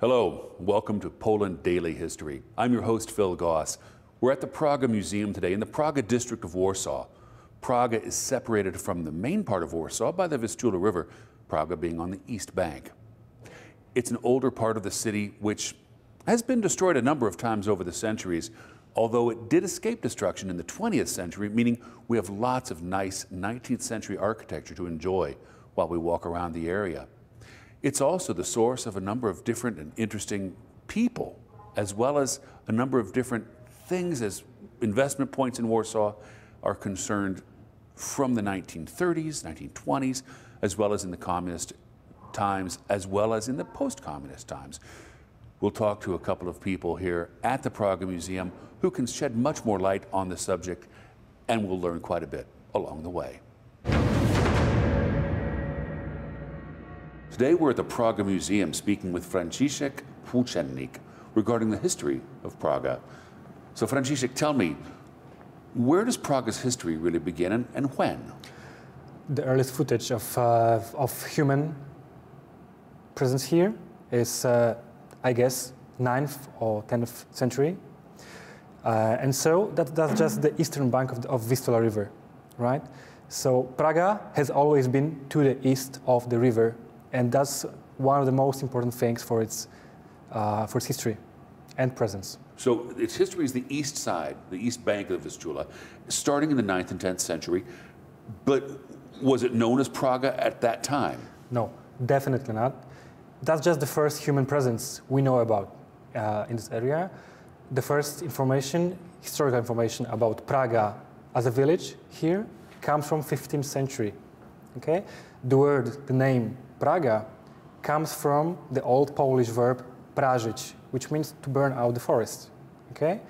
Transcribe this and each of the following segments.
Hello, welcome to Poland Daily History. I'm your host, Phil Goss. We're at the Prager Museum today in the Praga district of Warsaw. Praga is separated from the main part of Warsaw by the Vistula River, Praga being on the east bank. It's an older part of the city which has been destroyed a number of times over the centuries, although it did escape destruction in the 20th century, meaning we have lots of nice 19th century architecture to enjoy while we walk around the area. It's also the source of a number of different and interesting people, as well as a number of different things as investment points in Warsaw are concerned from the 1930s, 1920s, as well as in the communist times, as well as in the post-communist times. We'll talk to a couple of people here at the Prager Museum who can shed much more light on the subject, and we'll learn quite a bit along the way. Today we're at the Prager Museum speaking with Franciszek Płócennik regarding the history of Praga. So Franciszek, tell me, where does Praga's history really begin and when? The earliest footage of human presence here is, I guess, 9th or 10th century. And so that's just the eastern bank of Vistula River, right? So Praga has always been to the east of the river, and that's one of the most important things for its history and presence. So its history is the east side, the east bank of the Vistula, starting in the 9th and 10th century. But was it known as Praga at that time? No, definitely not. That's just the first human presence we know about in this area. The first information, historical information about Praga as a village here comes from 15th century. Okay? The word, the name Praga comes from the old Polish verb prażyć, which means to burn out the forest, okay,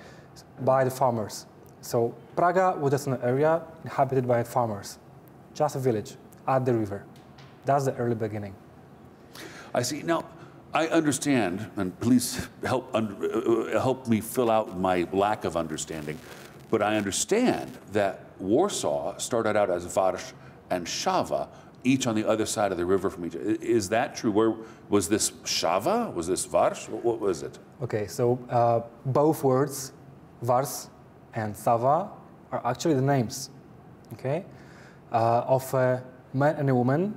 by the farmers. So Praga was just an area inhabited by farmers, just a village at the river. That's the early beginning. I see. Now, I understand, and please help me fill out my lack of understanding, but I understand that Warsaw started out as Warsz and Shawa, each on the other side of the river from each other. Is that true? Where was this Shawa? Was this Warsz? What was it? Okay, so both words, Warsz and Shawa, are actually the names, okay, of a man and a woman.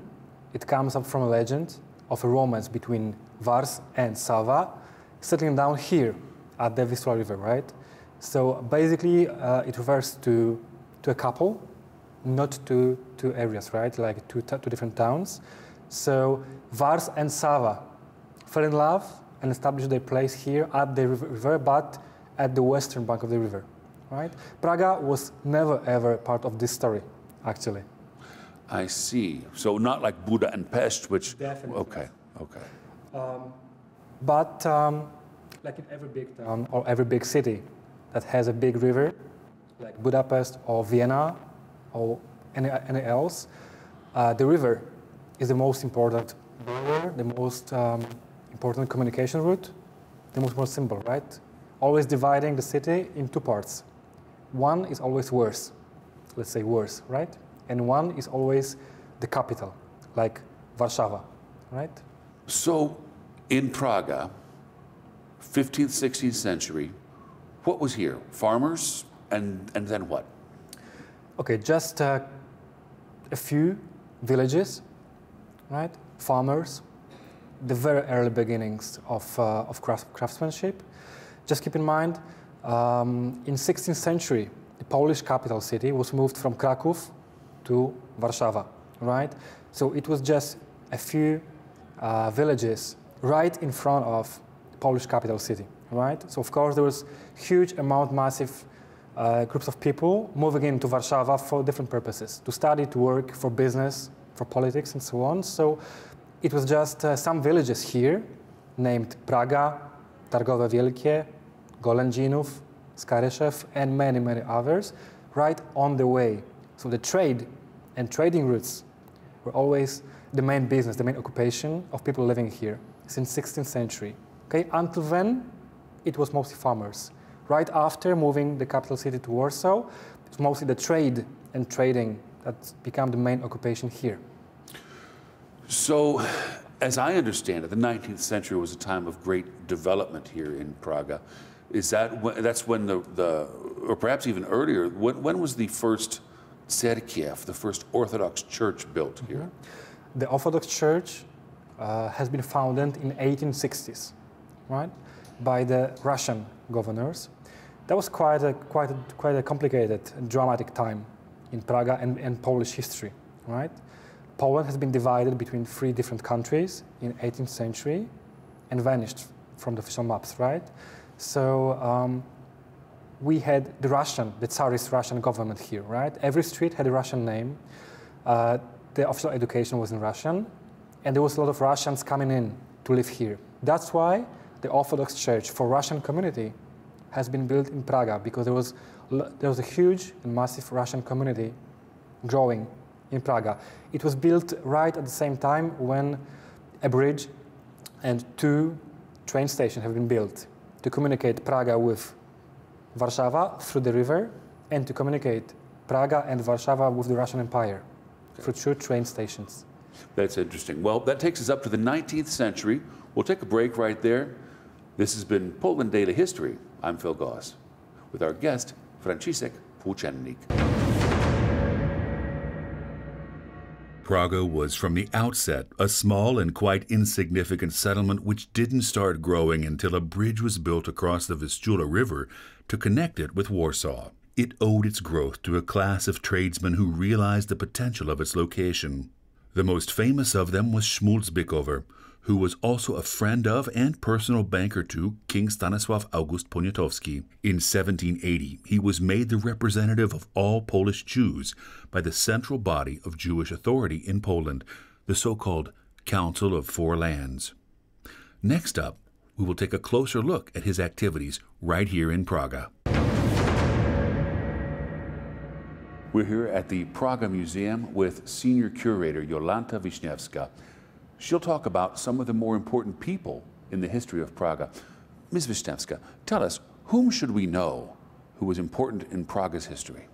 It comes up from a legend of a romance between Warsz and Shawa, settling down here at the Vistula River, right? So basically, it refers to a couple, not to two areas, right? Like two different towns. So Warsz and Shawa fell in love and established their place here at the river, but at the western bank of the river, right? Praga was never ever part of this story, actually. I see. So not like Buda and Pest, which... Definitely. Okay, okay. But like in every big town or every big city that has a big river, like Budapest or Vienna or any else, the river is the most important border, the most important communication route, the most important symbol, right? Always dividing the city in two parts. One is always worse, let's say worse, right? And one is always the capital, like Warsaw, right? So in Praga, 15th, 16th century, what was here? Farmers and then what? Okay, just a few villages, right? Farmers, the very early beginnings of craftsmanship. Just keep in mind, in 16th century, the Polish capital city was moved from Kraków to Warsaw, right? So it was just a few villages right in front of the Polish capital city, right? So of course there was huge amount, massive groups of people moving into Warsaw for different purposes, to study, to work, for business, for politics, and so on. So it was just some villages here named Praga, Targowe Wielkie, Golędzinów, Skaryszew, and many, many others, right on the way. So the trade and trading routes were always the main business, the main occupation of people living here since 16th century. Okay, until then, it was mostly farmers. Right after moving the capital city to Warsaw, it's mostly the trade and trading that became the main occupation here. So As I understand it, the 19th century was a time of great development here in Prague. Is that that's when or perhaps even earlier, when was the first cerkiev, the first Orthodox church built here? The Orthodox Church has been founded in 1860s, right, by the Russian governors. That was quite a complicated, dramatic time in Prague and Polish history, right? Poland has been divided between 3 different countries in 18th century and vanished from the official maps, right? So we had the Tsarist Russian government here, right? Every street had a Russian name. The official education was in Russian, and there was a lot of Russians coming in to live here. That's why the Orthodox Church for Russian community has been built in Prague, because there was a huge and massive Russian community growing in Prague. It was built right at the same time when a bridge and 2 train stations have been built to communicate Prague with Warsaw through the river, and to communicate Prague and Warsaw with the Russian Empire through 2 train stations. That's interesting. Well, that takes us up to the 19th century. We'll take a break right there. This has been Poland Daily History. I'm Phil Goss, with our guest, Franciszek Płuczennik. Prague was from the outset a small and quite insignificant settlement which didn't start growing until a bridge was built across the Vistula River to connect it with Warsaw. It owed its growth to a class of tradesmen who realized the potential of its location. The most famous of them was Szmulzbikover, who was also a friend of and personal banker to King Stanisław August Poniatowski. In 1780, he was made the representative of all Polish Jews by the central body of Jewish authority in Poland, the so-called Council of Four Lands. Next up, we will take a closer look at his activities right here in Prague. We're here at the Prager Museum with senior curator Jolanta Wiśniewska. She'll talk about some of the more important people in the history of Prague. Ms. Wiśniewska, tell us, whom should we know who was important in Prague's history?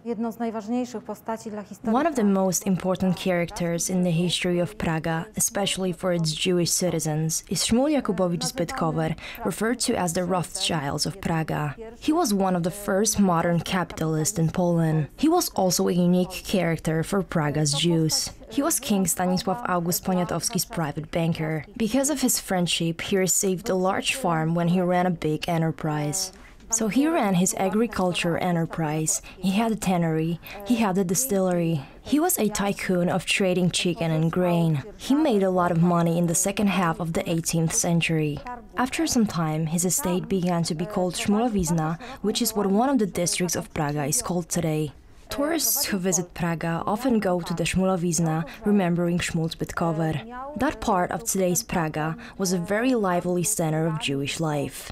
One of the most important characters in the history of Prague, especially for its Jewish citizens, is Szmul Jakubowicz Zbytkower, referred to as the Rothschilds of Prague. He was one of the first modern capitalists in Poland. He was also a unique character for Prague's Jews. He was King Stanisław August Poniatowski's private banker. Because of his friendship, he received a large farm when he ran a big enterprise. So he ran his agriculture enterprise, he had a tannery, he had a distillery. He was a tycoon of trading chicken and grain. He made a lot of money in the second half of the 18th century. After some time, his estate began to be called Szmulowizna, which is what one of the districts of Prague is called today. Tourists who visit Prague often go to the Szmulowizna, remembering Szmul Zbytkower. That part of today's Prague was a very lively center of Jewish life.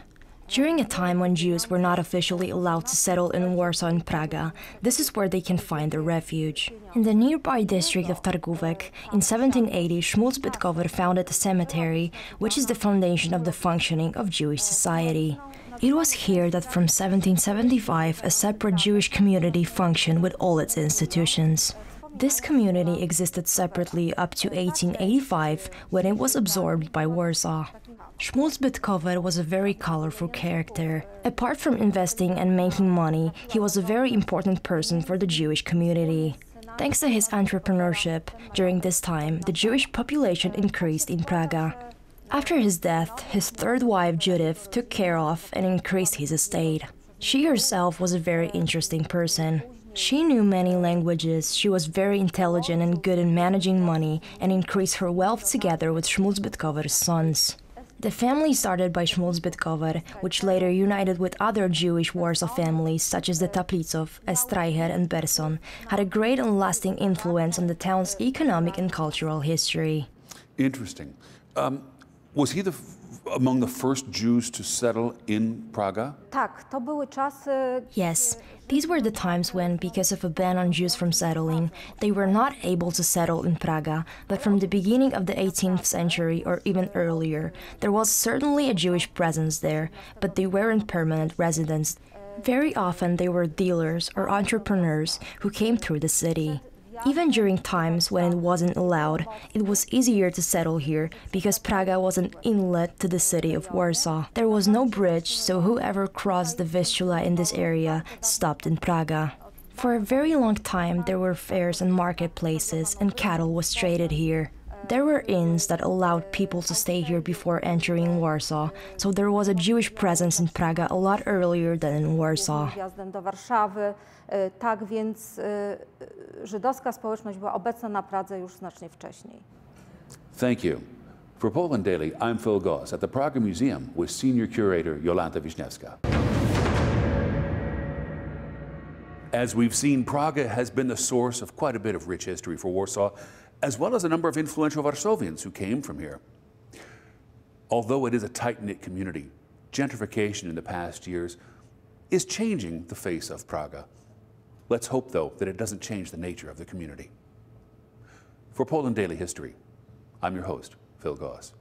During a time when Jews were not officially allowed to settle in Warsaw and Prague, this is where they can find their refuge. In the nearby district of Targówek, in 1780, Szmul Zbytkower founded a cemetery, which is the foundation of the functioning of Jewish society. It was here that from 1775 a separate Jewish community functioned with all its institutions. This community existed separately up to 1885, when it was absorbed by Warsaw. Szmul Zbytkower was a very colorful character. Apart from investing and making money, he was a very important person for the Jewish community. Thanks to his entrepreneurship, during this time, the Jewish population increased in Prague. After his death, his third wife Judith took care of and increased his estate. She herself was a very interesting person. She knew many languages, she was very intelligent and good in managing money, and increased her wealth together with Szmul Zbytkower's sons. The family started by Szmul Zbytkower, which later united with other Jewish Warsaw families such as the Taplitsov, Streicher and Berson, had a great and lasting influence on the town's economic and cultural history. Interesting. Was he among the first Jews to settle in Prague? Yes, these were the times when, because of a ban on Jews from settling, they were not able to settle in Prague, but from the beginning of the 18th century or even earlier, there was certainly a Jewish presence there, but they weren't permanent residents. Very often they were dealers or entrepreneurs who came through the city. Even during times when it wasn't allowed, it was easier to settle here because Praga was an inlet to the city of Warsaw. There was no bridge, so whoever crossed the Vistula in this area stopped in Praga. For a very long time, there were fairs and marketplaces, and cattle was traded here. There were inns that allowed people to stay here before entering Warsaw, so there was a Jewish presence in Praga a lot earlier than in Warsaw. Tak więc żydowska społeczność była obecna na Pradze już znacznie wcześniej. Thank you. For Poland Daily, I'm Phil Goss at the Prager Museum with Senior Curator Jolanta Wiśniewska. As we've seen, Praga has been the source of quite a bit of rich history for Warsaw, as well as a number of influential Warsavians who came from here. Although it is a tight-knit community, gentrification in the past years is changing the face of Praga. Let's hope, though, that it doesn't change the nature of the community. For Poland Daily History, I'm your host, Phil Goss.